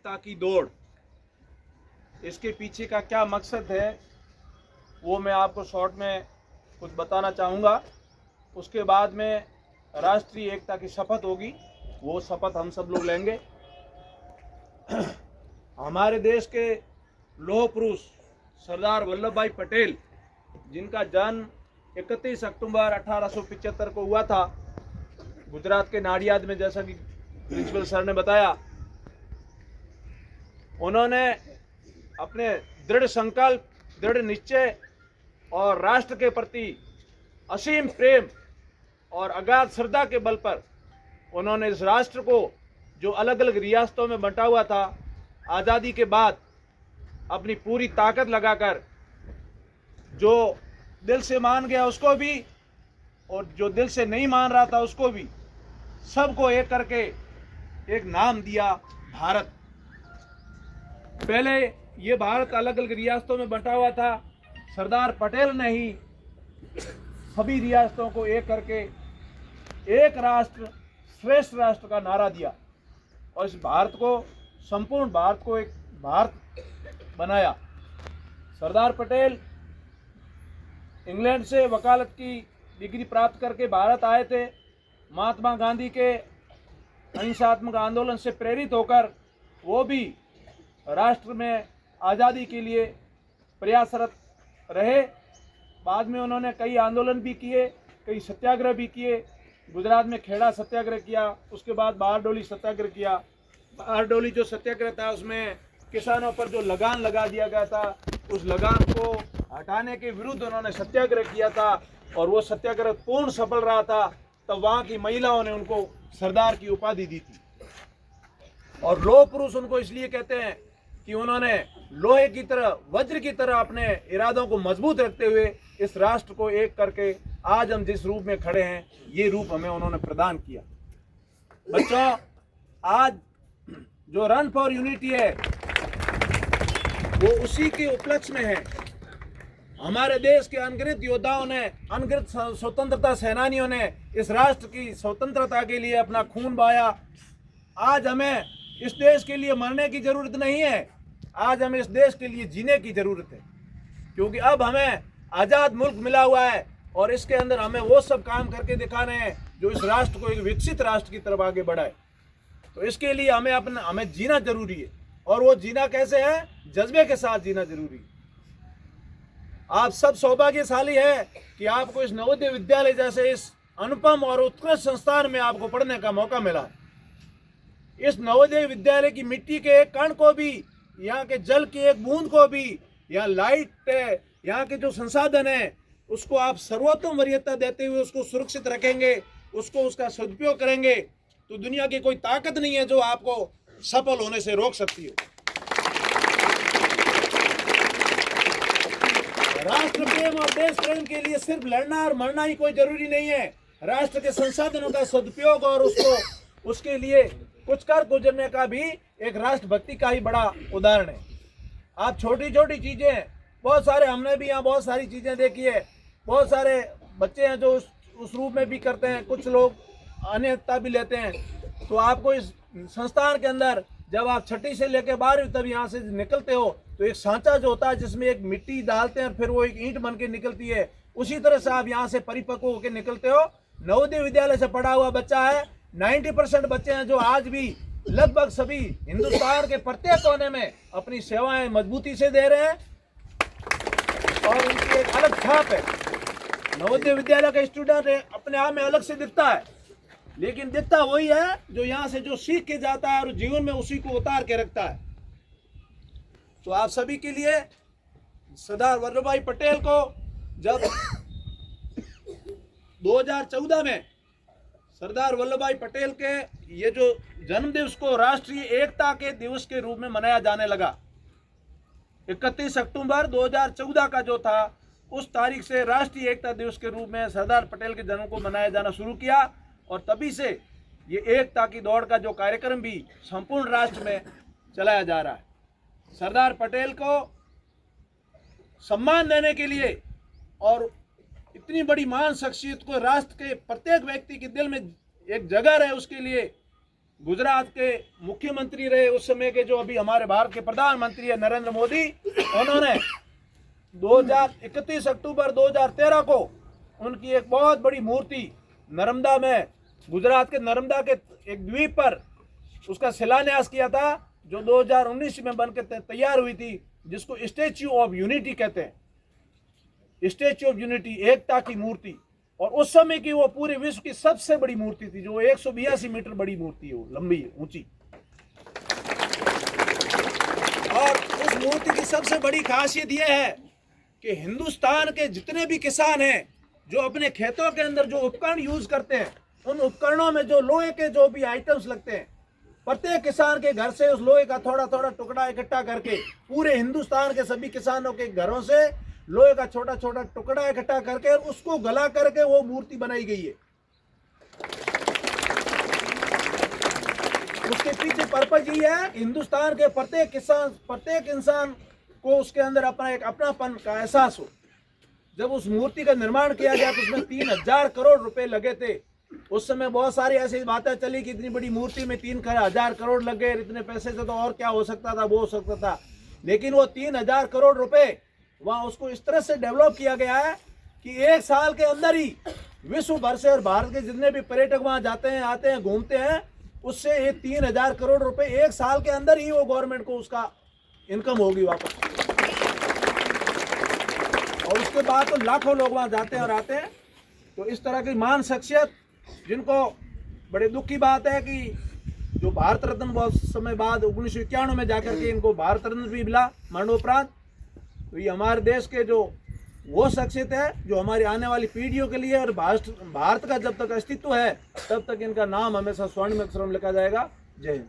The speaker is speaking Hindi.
एकता की दौड़, इसके पीछे का क्या मकसद है वो मैं आपको शॉर्ट में कुछ बताना चाहूँगा। उसके बाद में राष्ट्रीय एकता की शपथ होगी, वो शपथ हम सब लोग लेंगे। हमारे देश के लौह पुरुष सरदार वल्लभ भाई पटेल, जिनका जन्म 31 अक्टूबर 1875 को हुआ था गुजरात के नाडियाद में, जैसा कि प्रिंसिपल सर ने बताया। उन्होंने अपने दृढ़ संकल्प, दृढ़ निश्चय और राष्ट्र के प्रति असीम प्रेम और अगाध श्रद्धा के बल पर उन्होंने इस राष्ट्र को, जो अलग अलग रियासतों में बंटा हुआ था, आज़ादी के बाद अपनी पूरी ताकत लगाकर, जो दिल से मान गया उसको भी और जो दिल से नहीं मान रहा था उसको भी, सबको एक करके एक नाम दिया, भारत। पहले ये भारत अलग अलग रियासतों में बंटा हुआ था। सरदार पटेल ने ही सभी रियासतों को एक करके एक राष्ट्र श्रेष्ठ राष्ट्र का नारा दिया और इस भारत को, संपूर्ण भारत को एक भारत बनाया। सरदार पटेल इंग्लैंड से वकालत की डिग्री प्राप्त करके भारत आए थे। महात्मा गांधी के अहिंसात्मक आंदोलन से प्रेरित होकर वो भी राष्ट्र में आज़ादी के लिए प्रयासरत रहे। बाद में उन्होंने कई आंदोलन भी किए, कई सत्याग्रह भी किए। गुजरात में खेड़ा सत्याग्रह किया, उसके बाद बारडोली सत्याग्रह किया। बारडोली जो सत्याग्रह था उसमें किसानों पर जो लगान लगा दिया गया था, उस लगान को हटाने के विरुद्ध उन्होंने सत्याग्रह किया था और वो सत्याग्रह पूर्ण सफल रहा था। तब वहाँ की महिलाओं ने उनको सरदार की उपाधि दी थी। और लौह पुरुष उनको इसलिए कहते हैं कि उन्होंने लोहे की तरह, वज्र की तरह अपने इरादों को मजबूत रखते हुए इस राष्ट्र को एक करके आज हम जिस रूप में खड़े हैं, ये रूप हमें उन्होंने प्रदान किया। बच्चों, आज जो रन फॉर यूनिटी है वो उसी के उपलक्ष्य में है। हमारे देश के अनगिनत योद्धाओं ने, अनगिनत स्वतंत्रता सेनानियों ने इस राष्ट्र की स्वतंत्रता के लिए अपना खून बहाया। आज हमें इस देश के लिए मरने की जरूरत नहीं है, आज हमें इस देश के लिए जीने की जरूरत है, क्योंकि अब हमें आज़ाद मुल्क मिला हुआ है और इसके अंदर हमें वो सब काम करके दिखाने हैं जो इस राष्ट्र को एक विकसित राष्ट्र की तरफ आगे बढ़ाए। तो इसके लिए हमें जीना जरूरी है। और वो जीना कैसे है? जज्बे के साथ जीना जरूरी है। आप सब सौभाग्यशाली है कि आपको इस नवोदय विद्यालय जैसे इस अनुपम और उत्कृष्ट संस्थान में आपको पढ़ने का मौका मिला है। इस नवोदय विद्यालय की मिट्टी के एक कण को भी, यहाँ के जल की एक बूंद को भी, यहाँ लाइट है, यहाँ के जो संसाधन है, उसको आप सर्वोत्तम वरीयता देते हुए उसको सुरक्षित रखेंगे, उसका सदुपयोग करेंगे, तो दुनिया की कोई ताकत नहीं है जो आपको सफल होने से रोक सकती है। राष्ट्र प्रेम और देश प्रेम के लिए सिर्फ लड़ना और मरना ही कोई जरूरी नहीं है। राष्ट्र के संसाधनों का सदुपयोग और उसके लिए कुछ कर गुजरने का भी एक राष्ट्रभक्ति का ही बड़ा उदाहरण है। आप छोटी छोटी चीजें, बहुत सारे, हमने भी यहाँ बहुत सारी चीजें देखी है। बहुत सारे बच्चे हैं जो उस रूप में भी करते हैं, कुछ लोग अन्यथा भी लेते हैं। तो आपको इस संस्थान के अंदर जब आप छठी से लेकर 12वीं तब यहाँ से निकलते हो तो एक सांचा जो होता है जिसमें एक मिट्टी डालते हैं और फिर वो एक ईंट बन के निकलती है, उसी तरह से आप यहाँ से परिपक्व होकर निकलते हो। नवोदय विद्यालय से पढ़ा हुआ बच्चा है। 90% बच्चे हैं जो आज भी लगभग सभी हिंदुस्तान के प्रत्येक कोने में अपनी सेवाएं मजबूती से दे रहे हैं और उनकी एक अलग छाप है। नवोदय विद्यालय का स्टूडेंट अपने आप में अलग से दिखता है, लेकिन दिखता वही है जो यहाँ से जो सीख के जाता है और जीवन में उसी को उतार के रखता है। तो आप सभी के लिए सरदार वल्लभ भाई पटेल को जब 2014 में सरदार वल्लभ भाई पटेल के ये जो जन्म दिवस को राष्ट्रीय एकता के दिवस के रूप में मनाया जाने लगा, 31 अक्टूबर 2014 का जो था, उस तारीख से राष्ट्रीय एकता दिवस के रूप में सरदार पटेल के जन्म को मनाया जाना शुरू किया और तभी से ये एकता की दौड़ का जो कार्यक्रम भी संपूर्ण राष्ट्र में चलाया जा रहा है। सरदार पटेल को सम्मान देने के लिए और इतनी बड़ी महान शख्सियत को राष्ट्र के प्रत्येक व्यक्ति के दिल में एक जगह रहे, उसके लिए गुजरात के मुख्यमंत्री रहे उस समय के, जो अभी हमारे भारत के प्रधानमंत्री है नरेंद्र मोदी, उन्होंने 31 अक्टूबर 2013 को उनकी एक बहुत बड़ी मूर्ति नर्मदा में, गुजरात के नर्मदा के एक द्वीप पर उसका शिलान्यास किया था, जो 2019 में बनकर तैयार हुई थी, जिसको स्टैच्यू ऑफ यूनिटी कहते हैं। स्टैच्यू ऑफ यूनिटी, एकता की मूर्ति। और उस समय की वो पूरे विश्व की सबसे बड़ी मूर्ति थी, जो 182 मीटर बड़ी मूर्ति है, वो लंबी है, ऊंची। और उस मूर्ति की सबसे बड़ी खासियत यह है कि हिंदुस्तान के जितने भी किसान हैं, जो अपने खेतों के अंदर जो उपकरण यूज करते हैं, उन उपकरणों में जो लोहे के जो भी आइटम्स लगते हैं, प्रत्येक किसान के घर से उस लोहे का थोड़ा थोड़ा टुकड़ा इकट्ठा करके, पूरे हिंदुस्तान के सभी किसानों के घरों से लोहे का छोटा छोटा टुकड़ा इकट्ठा करके उसको गला करके वो मूर्ति बनाई गई है। उसके पीछे पर्पज ये है, हिंदुस्तान के प्रत्येक इंसान को उसके अंदर अपना एक अपनापन का एहसास हो। जब उस मूर्ति का निर्माण किया गया तो उसमें 3000 करोड़ रुपए लगे थे। उस समय बहुत सारी ऐसी बातें चली कि इतनी बड़ी मूर्ति में 3000 करोड़ लग गए, इतने पैसे से तो और क्या हो सकता था, वो हो सकता था। लेकिन वो 3000 करोड़ रुपए वहाँ उसको इस तरह से डेवलप किया गया है कि एक साल के अंदर ही विश्व भर से और भारत के जितने भी पर्यटक वहाँ जाते हैं, आते हैं, घूमते हैं, उससे ये 3000 करोड़ रुपए एक साल के अंदर ही वो गवर्नमेंट को उसका इनकम होगी वापस। और उसके बाद तो लाखों लोग वहाँ जाते हैं और आते हैं। तो इस तरह की महान शख्सियत, जिनको बड़े दुख की बात है कि जो भारत रत्न बहुत समय बाद 1991 में जाकर के इनको भारत रत्न भी मिला मरणोपरांत। तो ये हमारे देश के जो वो शख्सियत है जो हमारी आने वाली पीढ़ियों के लिए और भारत का जब तक अस्तित्व है तब तक इनका नाम हमेशा स्वर्ण में अक्षरों में लिखा जाएगा। जय हिंद।